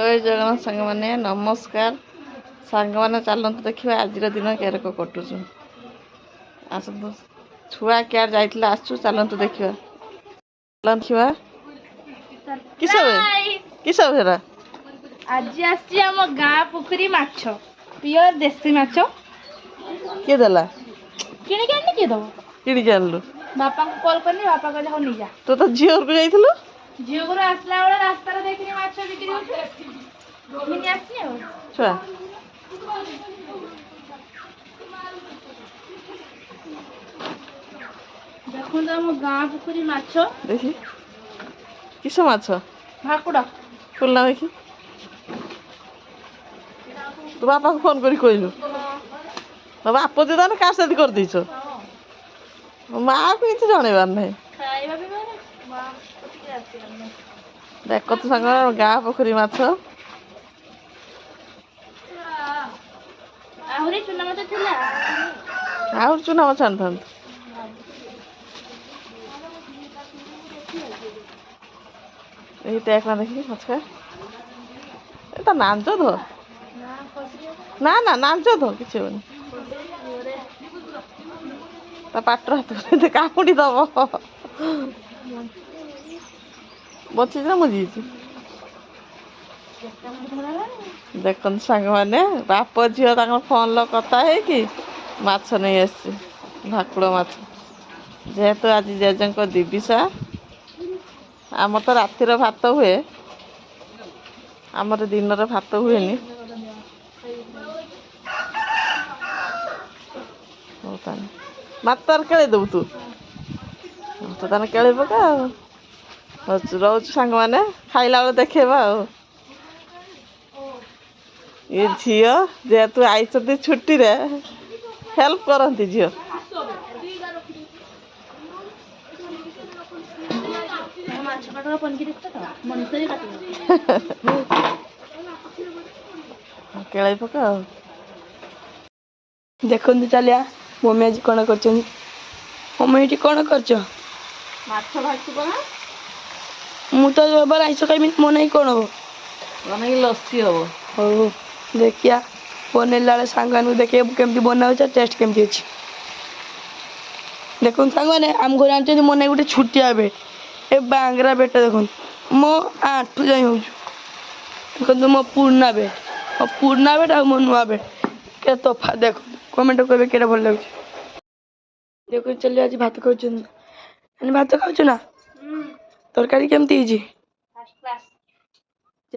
जय जगन्नाथ सांग माने नमस्कार सांग माने चलत देखिए आज दिन केरक कटुचु आसतु छुआ क्या जाइला आसु चलत देखिए देखिए किस हेरा आज आसी आम गाँ पोखरी माछ प्योर देसी माछ किए देला किणिक आनी किए दब किणिक आनलु बापा को कॉल करनी बापा कहले हो नहीं जा तो झील को जाइथिलु झील को आसला बेले रास्ता देखनी माछ बिक्री होते किनी आसी हो छुआ देखो तो आम गाँ पोखरी माछ देखी किस माछ भाकुड़ खुलना देखी तू बापा को फोन करी कहलु तो बाप जी ताने का साथी कर दीछो माँ को किसी जनइबार नहीं देख तो सांग गाँ पोखरी माछ आहरी चुना माछ थिला आउर चुना माछ आनथान এই দেখলা দেখি মাছকা এটা নাঞ্চ ধো না না নাঞ্চ ধো কিছু হবনি তা পাট্র হাতে কামুড়ি দব বচিছে না মজিছে ଦେଖନ୍ତୁ ସାଙ୍ଗମାନେ ବାପ ଝିଅ ତାଙ୍କର ଫୋନ୍ର କଥା ହେଇକି ମାଛ ନେଇ ଆସିଛି ଭାକୁର ମାଛ ଯେହେତୁ ଆଜି ଜେଜେଙ୍କ ଦିବିସା ଆମର ତ ରାତିର ଭାତ ହୁଏ ଆମର ଦିନର ଭାତ ହୁଏନି ହଉ ତାହେଲେ ମାଛ ତାର କେଳେଇ ଦେବୁ ତୁ ତ ତାହେଲେ କେଳେଇ ପକା ଆଉ ରହୁଛୁ ସାଙ୍ଗମାନେ ଖାଇଲା ବେଳେ ଦେଖେଇବା ଆଉ ये झील जेहेतु आई छुट्टी रे हेल्प करती झील केलाई पका देखु चलिया मम्मी आज कौन कर मम्मी ये कौन कर तो आईस खाई मन कौन हम लस्सी हम हो देखिया बनैला सांग देखे केमती बना टेस्ट केमती अच्छी देखो सांग मैंने आम घर आने मन गोटे छुट्टिया बेट ए बांगरा बेटा देखो मो आठू जाई हो देखो मो पुराना बेट आ मो नुआ बेट के तोफा देखो कमेंट करेंगे केटा भल लगे देखो चलिए आज भात खाऊ भात खाऊ ना तरकारी केमती